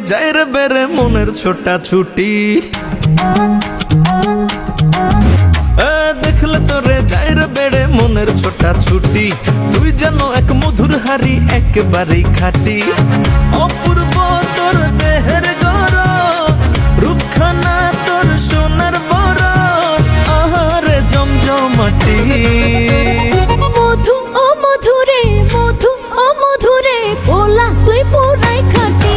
যায় রে বেড়ে মনের ছোটা ছুটি। দেখলে তোরে যায় রে বেড়ে মনের ছোটা ছুটি। তুই যেন এক মধুর হারি একেবারেই খাটি। অপূর্ব তোর দেহের গড়ন, রূপখানা তোর সোনার বরণ, আহারে জমজমাটি। মধু ও মধুরে, মধু ও মধুরে, পোলা তুই পুরাই খাটি।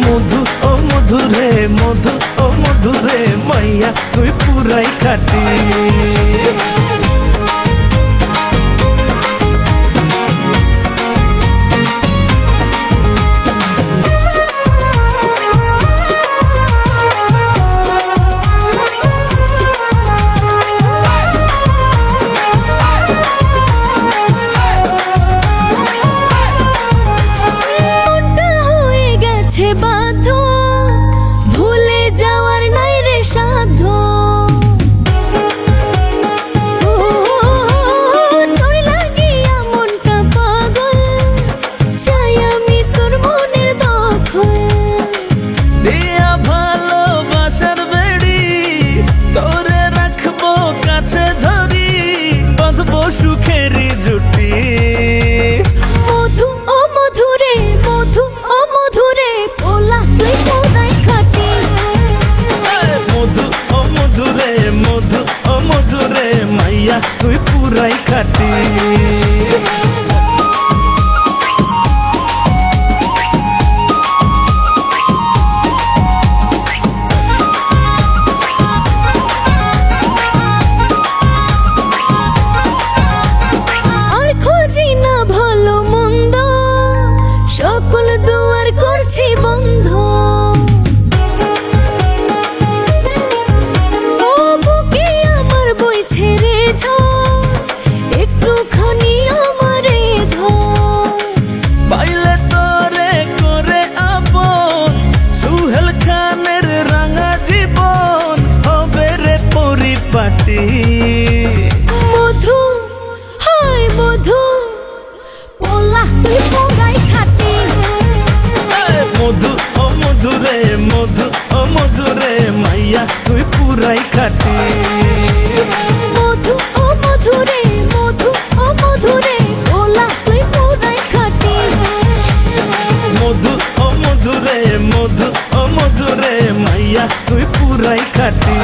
মধু ও মধুরে, মধু ও মধুরে, মাইয়া তুই পুরাই খাটি। বাধ্য ভুলে যাওয়ার নাই রে সাধ্য। তোর লাগিয়া মনটা পাগল, চাই আমি তোর মনের দখল। দিয়া ভালোবাসার বেড়ি তোরে রাখবো কাছে ধরি, বাঁধবো সুখেরই জুটি। মধু ও মধুরে, মধু ও মধুরে, পোলা তুই পুরাই খাটি। মধু ও মধুরে, মধু ও মধুরে, মাইয়া তুই পুরাই খাটি। আর খুঁজি না ভালো মন্দ, সকল দুয়ার করছি বন্ধ। ও বুকে আমার বইছে রে ঝড়, একটুখানি আমারে ধর। পাইলে তোরে করে আপন, সুহেল খানের রাঙা জীবন হবে রে পরিপাটি। মধু হায় মধু, পোলা তুই পুরাই খাটি। মধু ও মধুরে, মধু ও মধুরে, মাইয়া তুই পুরাই খাটি। মধু ও মধুরে, মধু ও মধুরে, পোলা তুই পুরাই খাটি। মধু ও মধুরে, মধু ও মধুরে, মাইয়া তুই পুরাই খাটি।